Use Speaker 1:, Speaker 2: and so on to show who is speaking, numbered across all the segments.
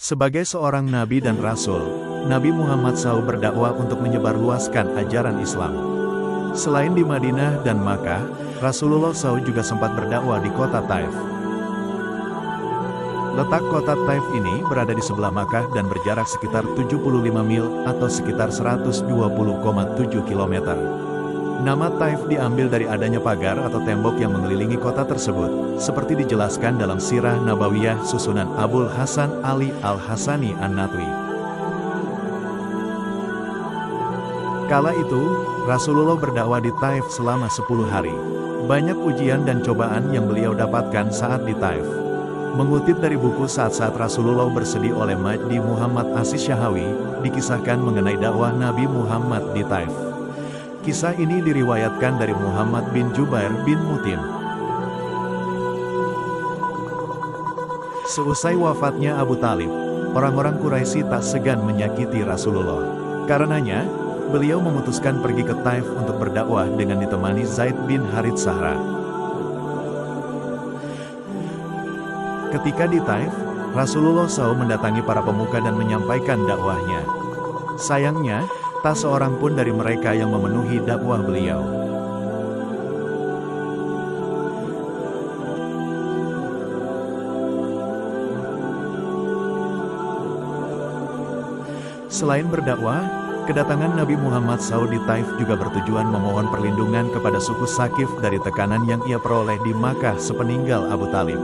Speaker 1: Sebagai seorang nabi dan rasul, Nabi Muhammad SAW berdakwah untuk menyebarluaskan ajaran Islam. Selain di Madinah dan Makkah, Rasulullah SAW juga sempat berdakwah di kota Taif. Letak kota Taif ini berada di sebelah Makkah dan berjarak sekitar 75 mil atau sekitar 120,7 km. Nama Taif diambil dari adanya pagar atau tembok yang mengelilingi kota tersebut, seperti dijelaskan dalam Sirah Nabawiyah susunan Abul Hasan Ali Al-Hasani An-Natwi. Kala itu, Rasulullah berdakwah di Taif selama 10 hari. Banyak ujian dan cobaan yang beliau dapatkan saat di Taif. Mengutip dari buku Saat-Saat Rasulullah Bersedih oleh Majdi Muhammad Asis Syahawi, dikisahkan mengenai dakwah Nabi Muhammad di Taif. Kisah ini diriwayatkan dari Muhammad bin Jubair bin Mut'im. Seusai wafatnya Abu Talib, orang-orang Quraisy tak segan menyakiti Rasulullah. Karenanya, beliau memutuskan pergi ke Taif untuk berdakwah dengan ditemani Zaid bin Harits Sahra. Ketika di Taif, Rasulullah SAW mendatangi para pemuka dan menyampaikan dakwahnya. Sayangnya, tak seorang pun dari mereka yang memenuhi dakwah beliau. Selain berdakwah, kedatangan Nabi Muhammad SAW di Taif juga bertujuan memohon perlindungan kepada suku Sakif dari tekanan yang ia peroleh di Makkah sepeninggal Abu Talib.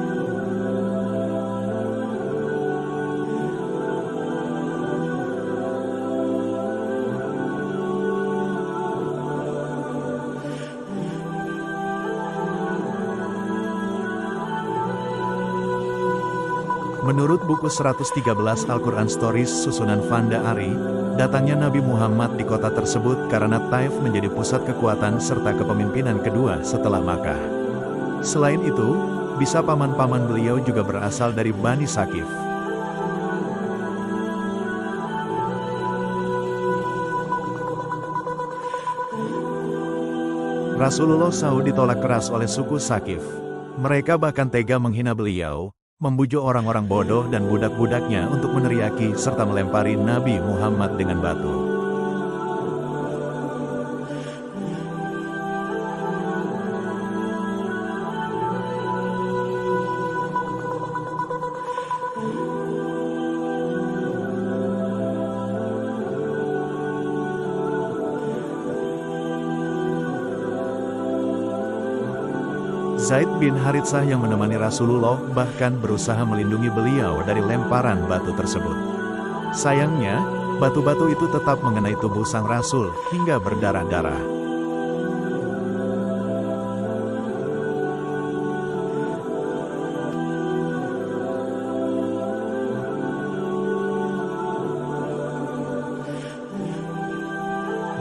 Speaker 1: Menurut buku 113 Al-Quran Stories susunan Vanda Ari, datangnya Nabi Muhammad di kota tersebut karena Taif menjadi pusat kekuatan serta kepemimpinan kedua setelah Makkah. Selain itu, bisa paman-paman beliau juga berasal dari Bani Sakif. Rasulullah SAW ditolak keras oleh suku Sakif. Mereka bahkan tega menghina beliau, membujuk orang-orang bodoh dan budak-budaknya untuk meneriaki serta melempari Nabi Muhammad dengan batu. Zaid bin Haritsah yang menemani Rasulullah bahkan berusaha melindungi beliau dari lemparan batu tersebut. Sayangnya, batu-batu itu tetap mengenai tubuh sang Rasul hingga berdarah-darah.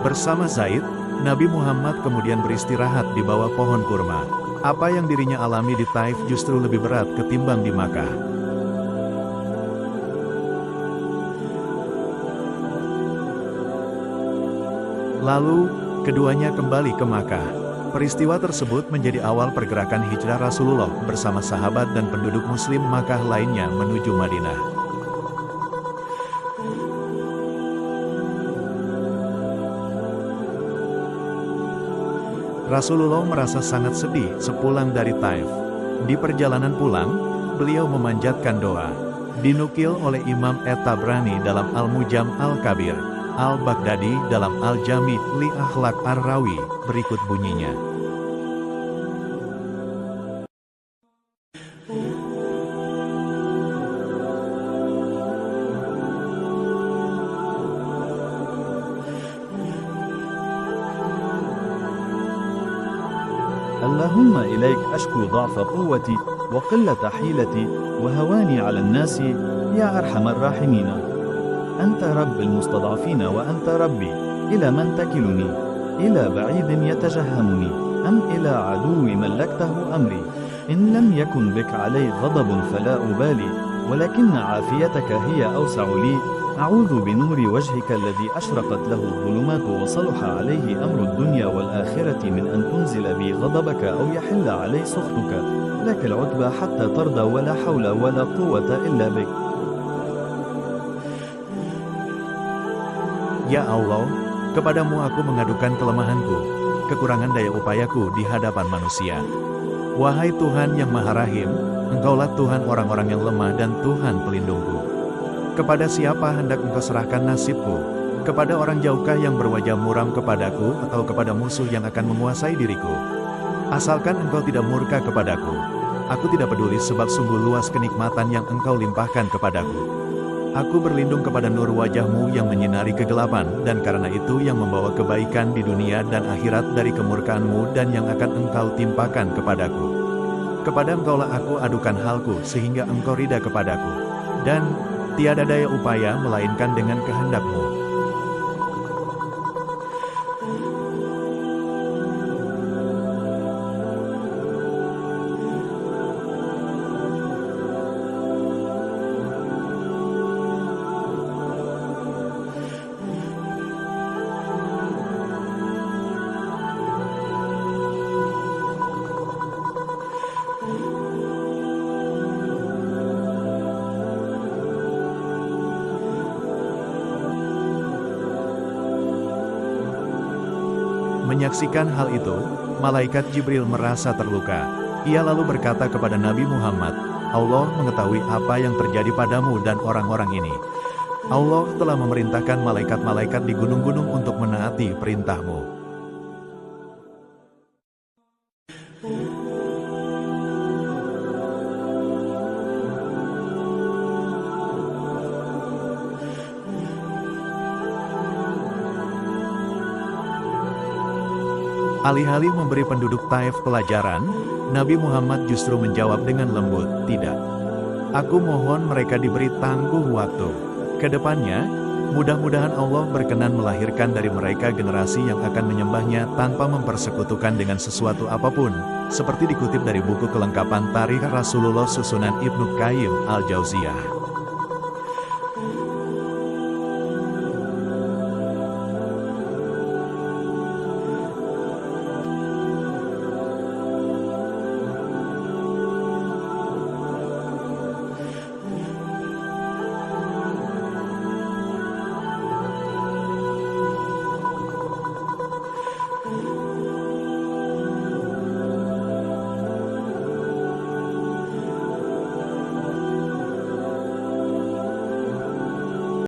Speaker 1: Bersama Zaid, Nabi Muhammad kemudian beristirahat di bawah pohon kurma. Apa yang dirinya alami di Taif justru lebih berat ketimbang di Makkah. Lalu, keduanya kembali ke Makkah. Peristiwa tersebut menjadi awal pergerakan hijrah Rasulullah bersama sahabat dan penduduk Muslim Makkah lainnya menuju Madinah. Rasulullah merasa sangat sedih sepulang dari Taif. Di perjalanan pulang, beliau memanjatkan doa. Dinukil oleh Imam At-Tabrani dalam Al-Mujam Al-Kabir, Al-Baghdadi dalam Al-Jami' li Akhlaq Ar-Rawi, berikut bunyinya.
Speaker 2: اللهم إليك أشكو ضعف قوتي وقلة حيلتي وهواني على الناس يا أرحم الراحمين. أنت رب المستضعفين وأنت ربي، إلى من تكلني؟ إلى بعيد يتجهمني، أم إلى عدو ملكته أمري؟ إن لم يكن بك علي غضب فلا أبالي، ولكن عافيتك هي أوسع لي. أعوذ بنور وجهك الذي أشرقت له الظلمات وصلح عليه أمر الدنيا والآخرة من أن تنزل بي غضبك أو يحل علي سخطك. لك العتبى حتى ترضى، ولا حول ولا قوة إلا بك.
Speaker 1: Ya Allah, kepadamu aku mengadukan kelemahanku, kekurangan daya upayaku di hadapan manusia. Wahai Tuhan yang Maha Rahim, Engkaulah Tuhan orang-orang yang lemah dan Tuhan pelindungku. Kepada siapa hendak Engkau serahkan nasibku? Kepada orang jauhkah yang berwajah muram kepadaku, atau kepada musuh yang akan menguasai diriku? Asalkan Engkau tidak murka kepadaku. Aku tidak peduli sebab sungguh luas kenikmatan yang Engkau limpahkan kepadaku. Aku berlindung kepada nur wajah-Mu yang menyinari kegelapan, dan karena itu yang membawa kebaikan di dunia dan akhirat dari kemurkaan-Mu dan yang akan Engkau timpakan kepadaku. Kepada Engkaulah aku adukan halku sehingga Engkau ridha kepadaku. Dan tiada daya upaya melainkan dengan kehendak-Mu. Menyaksikan hal itu, malaikat Jibril merasa terluka. Ia lalu berkata kepada Nabi Muhammad, Allah mengetahui apa yang terjadi padamu dan orang-orang ini. Allah telah memerintahkan malaikat-malaikat di gunung-gunung untuk menaati perintah-Mu. Alih-alih memberi penduduk Taif pelajaran, Nabi Muhammad justru menjawab dengan lembut, tidak. Aku mohon mereka diberi tangguh waktu. Kedepannya, mudah-mudahan Allah berkenan melahirkan dari mereka generasi yang akan menyembahnya tanpa mempersekutukan dengan sesuatu apapun, seperti dikutip dari buku kelengkapan Tarikh Rasulullah susunan Ibnu Qayyim al-Jauziyah.